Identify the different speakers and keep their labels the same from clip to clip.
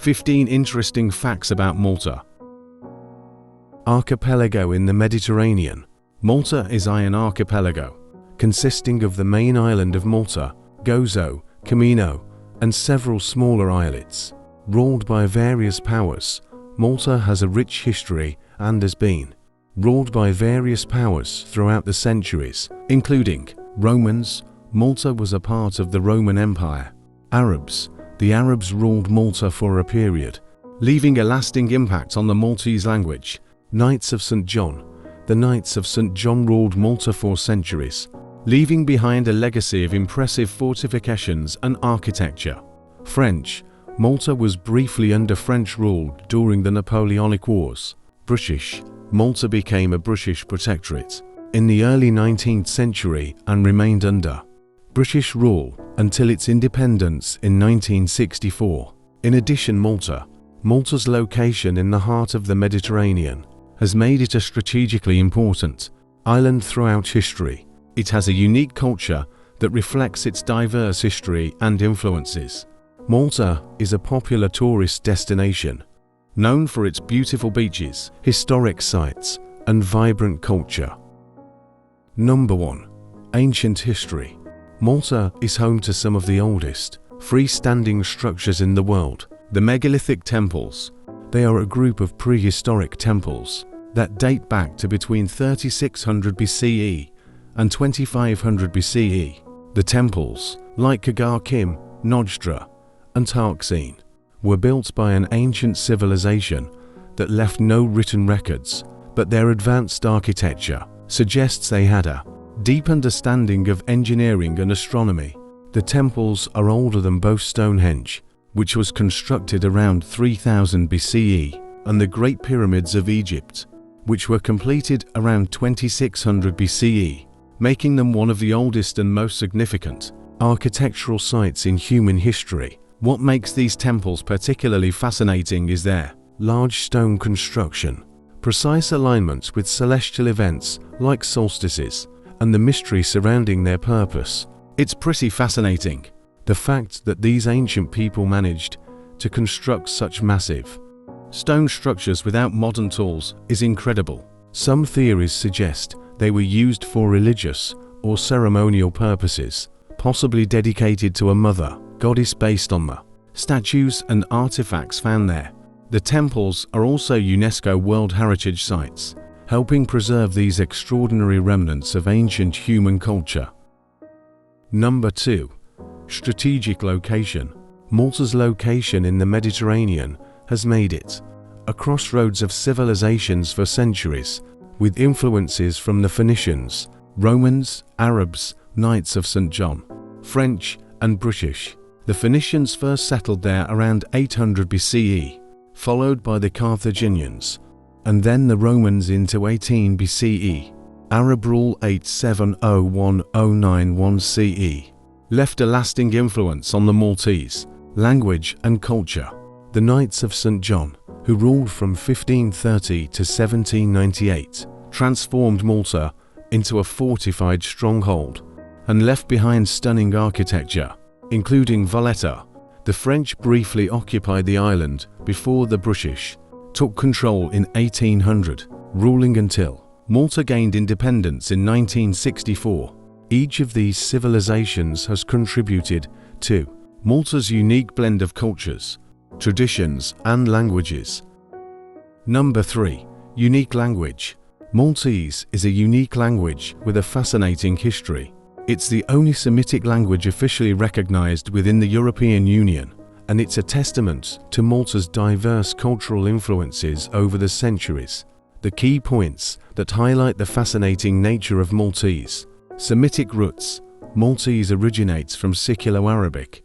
Speaker 1: 15 interesting facts about Malta. Archipelago in the Mediterranean. Malta is an archipelago, consisting of the main island of Malta, Gozo, Camino, and several smaller islets. Ruled by various powers, Malta has a rich history and has been ruled by various powers throughout the centuries, including Romans. Malta was a part of the Roman Empire. Arabs. The Arabs ruled Malta for a period, leaving a lasting impact on the Maltese language. Knights of St. John. The Knights of St. John ruled Malta for centuries, leaving behind a legacy of impressive fortifications and architecture. French. Malta was briefly under French rule during the Napoleonic Wars. British. Malta became a British protectorate in the early 19th century and remained under British rule until its independence in 1964. In addition, Malta's location in the heart of the Mediterranean has made it a strategically important island throughout history. It has a unique culture that reflects its diverse history and influences. Malta is a popular tourist destination, known for its beautiful beaches, historic sites, and vibrant culture. Number 1. Ancient history. Malta is home to some of the oldest freestanding structures in the world. The megalithic temples. They are a group of prehistoric temples that date back to between 3600 BCE and 2500 BCE. The temples, like Kagar-Kim, Nojdra, and Tarksin, were built by an ancient civilization that left no written records, but their advanced architecture suggests they had a deep understanding of engineering and astronomy. The temples are older than both Stonehenge, which was constructed around 3000 BCE, and the Great Pyramids of Egypt, which were completed around 2600 BCE, making them one of the oldest and most significant architectural sites in human history. What makes these temples particularly fascinating is their large stone construction, precise alignments with celestial events like solstices, and the mystery surrounding their purpose. It's pretty fascinating. The fact that these ancient people managed to construct such massive stone structures without modern tools is incredible. Some theories suggest they were used for religious or ceremonial purposes, possibly dedicated to a mother goddess based on the statues and artifacts found there. The temples are also UNESCO World Heritage Sites, helping preserve these extraordinary remnants of ancient human culture. Number 2. Strategic location. Malta's location in the Mediterranean has made it a crossroads of civilizations for centuries, with influences from the Phoenicians, Romans, Arabs, Knights of St. John, French, and British. The Phoenicians first settled there around 800 BCE, followed by the Carthaginians, and then the Romans into 18 BCE. Arab rule 870-1091 CE left a lasting influence on the Maltese language and culture. The Knights of St. John, who ruled from 1530 to 1798, transformed Malta into a fortified stronghold and left behind stunning architecture, including Valletta. The French briefly occupied the island before the British took control in 1800, ruling until Malta gained independence in 1964. Each of these civilizations has contributed to Malta's unique blend of cultures, traditions, and languages. Number 3. Unique language. Maltese is a unique language with a fascinating history. It's the only Semitic language officially recognized within the European Union, and it's a testament to Malta's diverse cultural influences over the centuries. The key points that highlight the fascinating nature of Maltese. Semitic roots. Maltese originates from Siculo-Arabic,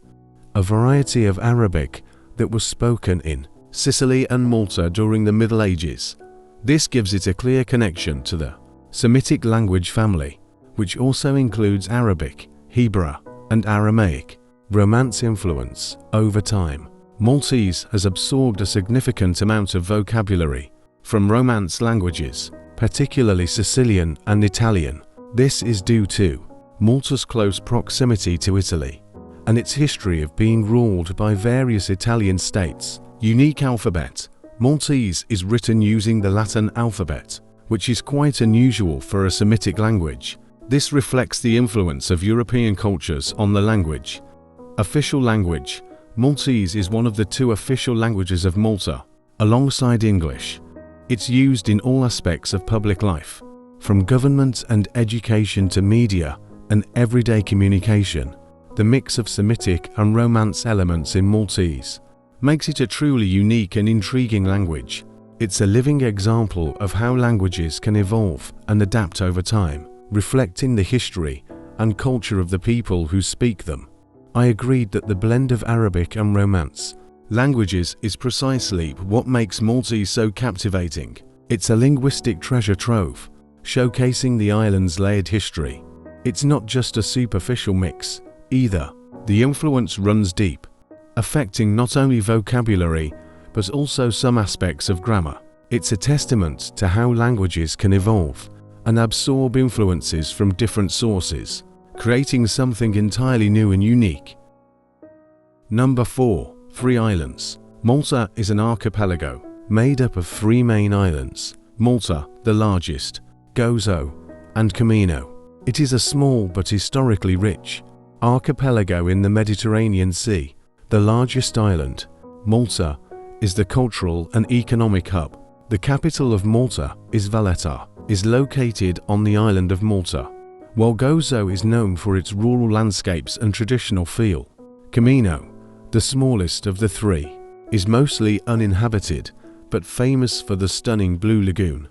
Speaker 1: a variety of Arabic that was spoken in Sicily and Malta during the Middle Ages. This gives it a clear connection to the Semitic language family, which also includes Arabic, Hebrew, and Aramaic. Romance influence. Over time, Maltese has absorbed a significant amount of vocabulary from Romance languages, particularly Sicilian and Italian. This is due to Malta's close proximity to Italy and its history of being ruled by various Italian states. Unique alphabet. Maltese is written using the Latin alphabet, which is quite unusual for a Semitic language. This reflects the influence of European cultures on the language. Official language. Maltese is one of the 2 official languages of Malta, alongside English. It's used in all aspects of public life, from government and education to media and everyday communication. The mix of Semitic and Romance elements in Maltese makes it a truly unique and intriguing language. It's a living example of how languages can evolve and adapt over time, reflecting the history and culture of the people who speak them. I agreed that the blend of Arabic and Romance languages is precisely what makes Maltese so captivating. It's a linguistic treasure trove, showcasing the island's layered history. It's not just a superficial mix, either. The influence runs deep, affecting not only vocabulary, but also some aspects of grammar. It's a testament to how languages can evolve and absorb influences from different sources, creating something entirely new and unique. Number 4. 3 islands. Malta is an archipelago made up of 3 main islands: Malta, the largest, Gozo, and Comino. It is a small but historically rich archipelago in the Mediterranean Sea. The largest island, Malta, is the cultural and economic hub. The capital of Malta is Valletta, is located on the island of Malta, while Gozo is known for its rural landscapes and traditional feel. Comino, the smallest of the 3, is mostly uninhabited, but famous for the stunning Blue Lagoon.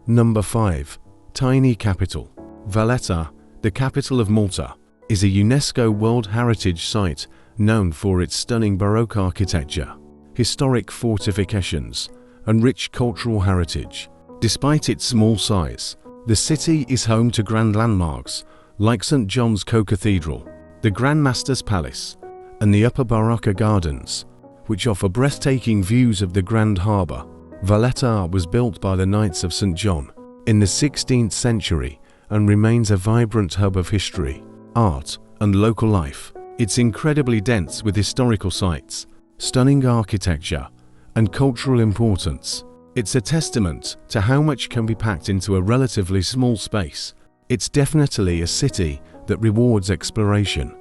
Speaker 1: Number 5. Tiny capital. Valletta, the capital of Malta, is a UNESCO World Heritage Site known for its stunning Baroque architecture, historic fortifications, and rich cultural heritage. Despite its small size, the city is home to grand landmarks like St. John's Co-Cathedral, the Grand Master's Palace, and the Upper Barocca Gardens, which offer breathtaking views of the Grand Harbour. Valletta was built by the Knights of St. John in the 16th century and remains a vibrant hub of history, art, and local life. It's incredibly dense with historical sites, stunning architecture, and cultural importance. It's a testament to how much can be packed into a relatively small space. It's definitely a city that rewards exploration.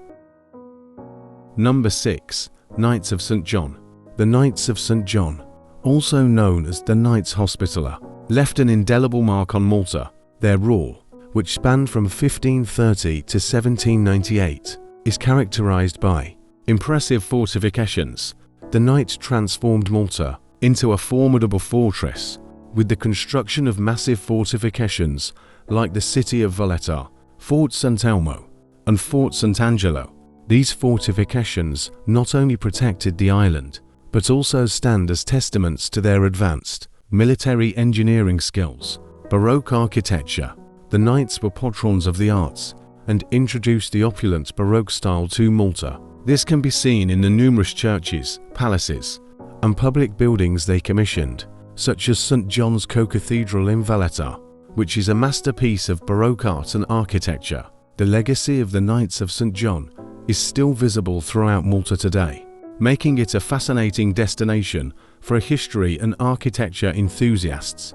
Speaker 1: Number 6. Knights of St. John. The Knights of St. John, also known as the Knights Hospitaller, left an indelible mark on Malta. Their rule, which spanned from 1530 to 1798, is characterized by impressive fortifications. The Knights transformed Malta into a formidable fortress, with the construction of massive fortifications like the city of Valletta, Fort St. Elmo, and Fort St. Angelo. These fortifications not only protected the island, but also stand as testaments to their advanced military engineering skills. Baroque architecture. The Knights were patrons of the arts and introduced the opulent Baroque style to Malta. This can be seen in the numerous churches, palaces, and public buildings they commissioned, such as St. John's Co-Cathedral in Valletta, which is a masterpiece of Baroque art and architecture. The legacy of the Knights of St. John is still visible throughout Malta today, making it a fascinating destination for history and architecture enthusiasts.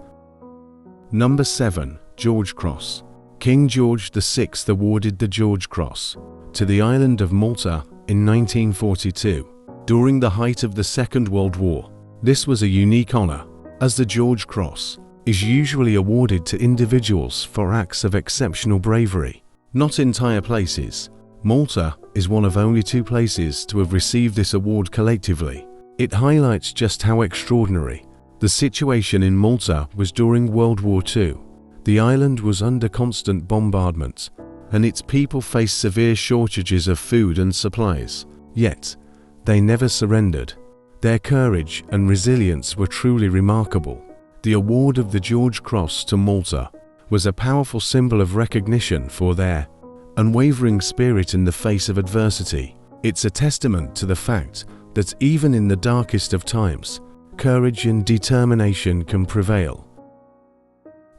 Speaker 1: Number 7. George Cross. King George VI awarded the George Cross to the island of Malta in 1942, during the height of the Second World War. This was a unique honor, as the George Cross is usually awarded to individuals for acts of exceptional bravery, not entire places. Malta is one of only 2 places to have received this award collectively. It highlights just how extraordinary the situation in Malta was during World War II. The island was under constant bombardment, and its people faced severe shortages of food and supplies. Yet, they never surrendered. Their courage and resilience were truly remarkable. The award of the George Cross to Malta was a powerful symbol of recognition for their unwavering spirit in the face of adversity. It's a testament to the fact that even in the darkest of times, courage and determination can prevail.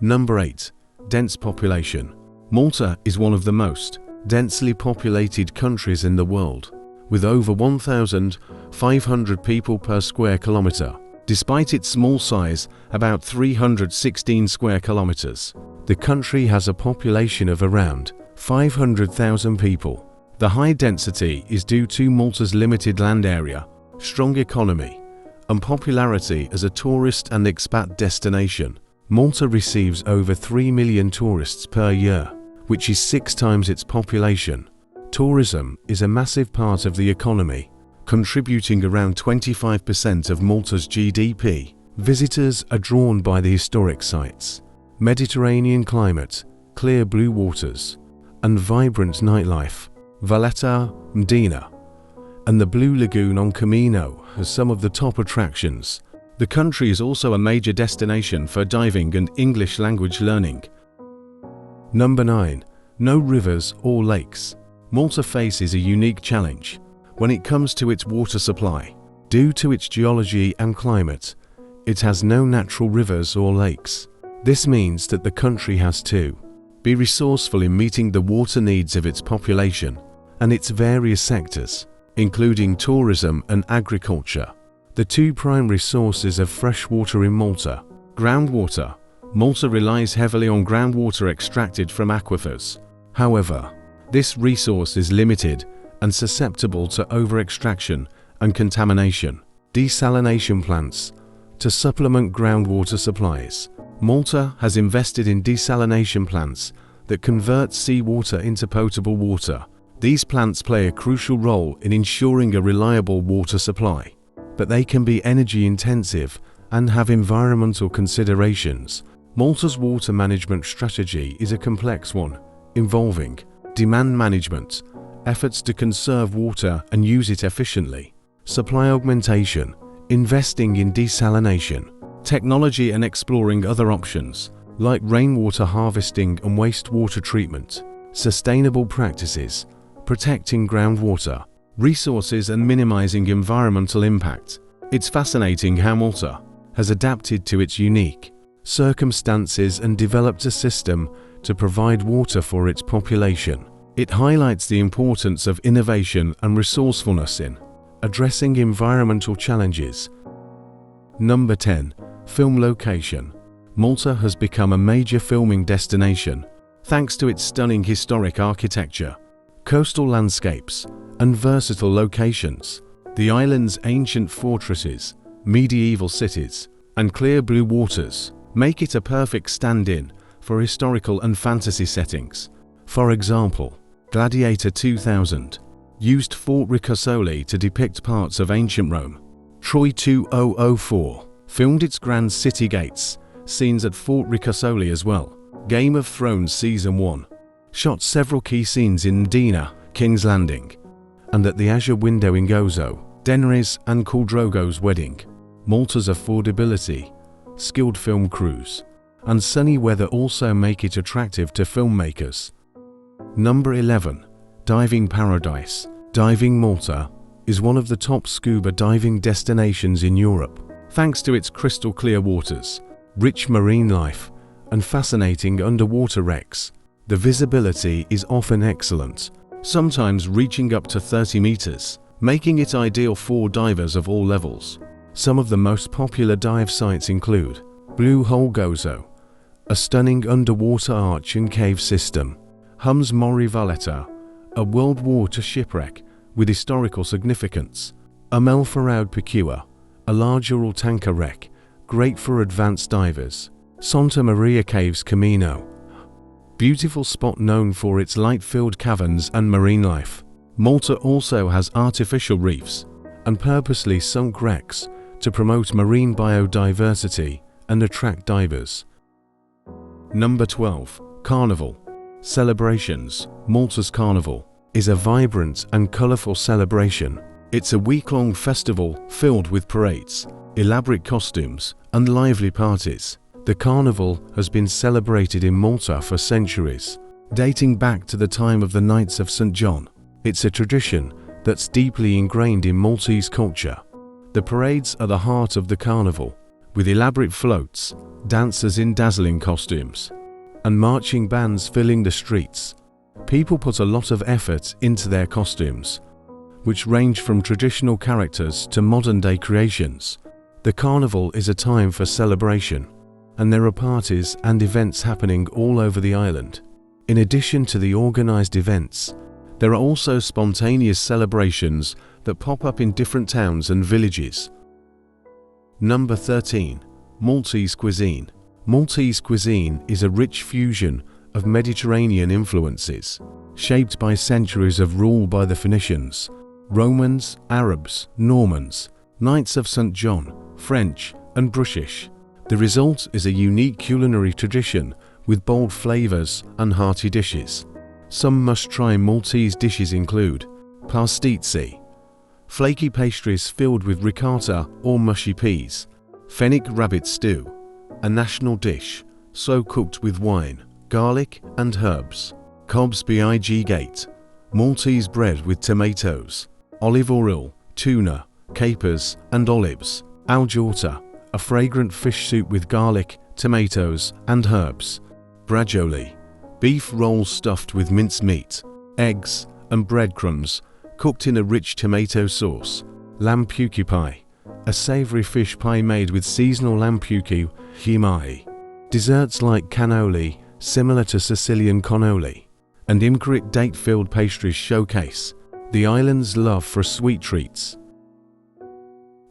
Speaker 1: Number 8. Dense population. Malta is one of the most densely populated countries in the world, with over 1,500 people per square kilometer. Despite its small size, about 316 square kilometers, the country has a population of around 500,000 people. The high density is due to Malta's limited land area, strong economy, and popularity as a tourist and expat destination. Malta receives over 3 million tourists per year, which is 6 times its population. Tourism is a massive part of the economy, contributing around 25% of Malta's GDP. Visitors are drawn by the historic sites, Mediterranean climate, clear blue waters, and vibrant nightlife. Valletta, Mdina, and the Blue Lagoon on Camino as some of the top attractions. The country is also a major destination for diving and English language learning. Number 9. No rivers or lakes. Malta faces a unique challenge when it comes to its water supply. Due to its geology and climate, it has no natural rivers or lakes. This means that the country has to be resourceful in meeting the water needs of its population and its various sectors, including tourism and agriculture. The two primary sources of fresh water in Malta. Groundwater. Malta relies heavily on groundwater extracted from aquifers. However, this resource is limited and susceptible to over-extraction and contamination. Desalination plants. To supplement groundwater supplies, Malta has invested in desalination plants that convert seawater into potable water. These plants play a crucial role in ensuring a reliable water supply, but they can be energy intensive and have environmental considerations. Malta's water management strategy is a complex one, involving demand management, efforts to conserve water and use it efficiently, supply augmentation, investing in desalination, technology and exploring other options like rainwater harvesting and wastewater treatment, sustainable practices, protecting groundwater resources and minimizing environmental impact. It's fascinating how Malta has adapted to its unique circumstances and developed a system to provide water for its population. It highlights the importance of innovation and resourcefulness in addressing environmental challenges. Number 10. Film location. Malta has become a major filming destination thanks to its stunning historic architecture, coastal landscapes, and versatile locations. The island's ancient fortresses, medieval cities, and clear blue waters make it a perfect stand-in for historical and fantasy settings. For example, Gladiator 2000 used Fort Ricasoli to depict parts of ancient Rome. Troy 2004 filmed its grand city gates, scenes at Fort Ricasoli as well. Game of Thrones Season 1 shot several key scenes in Mdina, King's Landing, and at the Azure Window in Gozo, Daenerys and Khal Drogo's wedding. Malta's affordability, skilled film crews, and sunny weather also make it attractive to filmmakers. Number 11. Diving paradise. Diving Malta is one of the top scuba diving destinations in Europe. Thanks to its crystal clear waters, rich marine life, and fascinating underwater wrecks, the visibility is often excellent, sometimes reaching up to 30 meters, making it ideal for divers of all levels. Some of the most popular dive sites include Blue Hole Gozo, a stunning underwater arch and cave system; Hum's Mori Valletta, a World War II shipwreck with historical significance; Amel Faraud Picua, a large oil tanker wreck, great for advanced divers; Santa Maria Caves Camino, beautiful spot known for its light-filled caverns and marine life. Malta also has artificial reefs and purposely sunk wrecks to promote marine biodiversity and attract divers. Number 12. Carnival. Celebrations. Malta's Carnival is a vibrant and colourful celebration. It's a week-long festival filled with parades, elaborate costumes, and lively parties. The Carnival has been celebrated in Malta for centuries, dating back to the time of the Knights of St. John. It's a tradition that's deeply ingrained in Maltese culture. The parades are the heart of the Carnival, with elaborate floats, dancers in dazzling costumes, and marching bands filling the streets. People put a lot of effort into their costumes, which range from traditional characters to modern-day creations. The carnival is a time for celebration, and there are parties and events happening all over the island. In addition to the organized events, there are also spontaneous celebrations that pop up in different towns and villages. Number 13. Maltese cuisine. Maltese cuisine is a rich fusion of Mediterranean influences, shaped by centuries of rule by the Phoenicians, Romans, Arabs, Normans, Knights of St. John, French, and British. The result is a unique culinary tradition with bold flavors and hearty dishes. Some must-try Maltese dishes include pastizzi, flaky pastries filled with ricotta or mushy peas, fennec rabbit stew, a national dish, slow cooked with wine, garlic, and herbs, Cobb's Big Gate, Maltese bread with tomatoes, olive oil, tuna, capers, and olives, al jorta, a fragrant fish soup with garlic, tomatoes, and herbs, braciole, beef rolls stuffed with minced meat, eggs, and breadcrumbs, cooked in a rich tomato sauce, lamb puki pie, a savory fish pie made with seasonal lamb puki, himai, desserts like cannoli, similar to Sicilian cannoli, and imcric date-filled pastries showcase the island's love for sweet treats.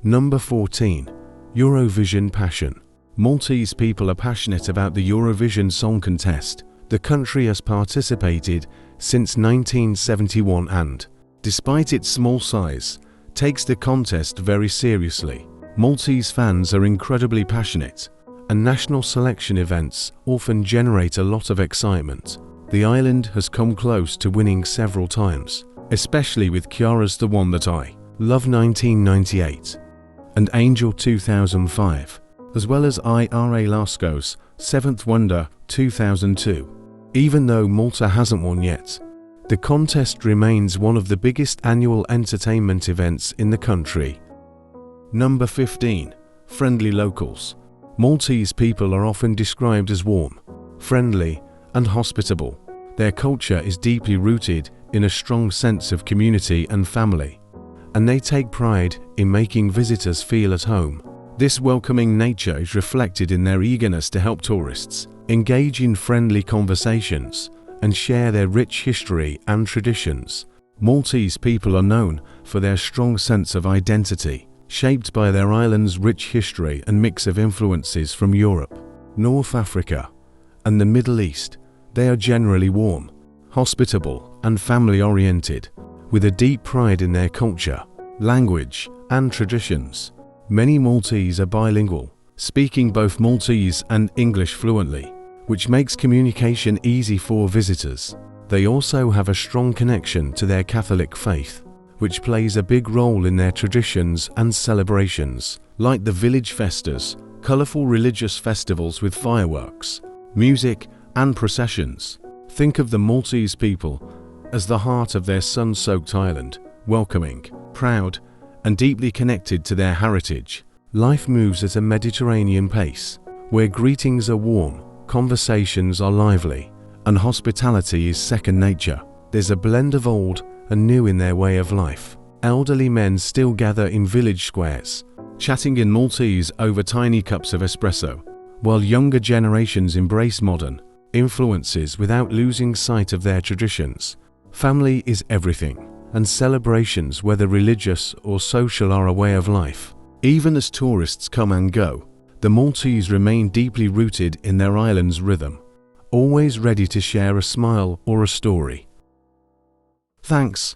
Speaker 1: Number 14. Eurovision passion. Maltese people are passionate about the Eurovision Song Contest. The country has participated since 1971 and, despite its small size, takes the contest very seriously. Maltese fans are incredibly passionate, and national selection events often generate a lot of excitement. The island has come close to winning several times, especially with Chiara's The One That I Love 1998 and Angel 2005, as well as Ira Lasco's Seventh Wonder 2002. Even though Malta hasn't won yet, the contest remains one of the biggest annual entertainment events in the country. Number 15. Friendly locals. Maltese people are often described as warm, friendly, and hospitable. Their culture is deeply rooted in a strong sense of community and family, and they take pride in making visitors feel at home. This welcoming nature is reflected in their eagerness to help tourists, engage in friendly conversations, and share their rich history and traditions. Maltese people are known for their strong sense of identity, shaped by their island's rich history and mix of influences from Europe, North Africa, and the Middle East. They are generally warm, hospitable, and family-oriented, with a deep pride in their culture, language, and traditions. Many Maltese are bilingual, speaking both Maltese and English fluently, which makes communication easy for visitors. They also have a strong connection to their Catholic faith, which plays a big role in their traditions and celebrations, like the village festas, colorful religious festivals with fireworks, music, and processions. Think of the Maltese people as the heart of their sun-soaked island, welcoming, proud, and deeply connected to their heritage. Life moves at a Mediterranean pace, where greetings are warm, conversations are lively, and hospitality is second nature. There's a blend of old and new in their way of life. Elderly men still gather in village squares, chatting in Maltese over tiny cups of espresso, while younger generations embrace modern influences without losing sight of their traditions. Family is everything, and celebrations, whether religious or social, are a way of life. Even as tourists come and go, the Maltese remain deeply rooted in their island's rhythm, always ready to share a smile or a story. Thanks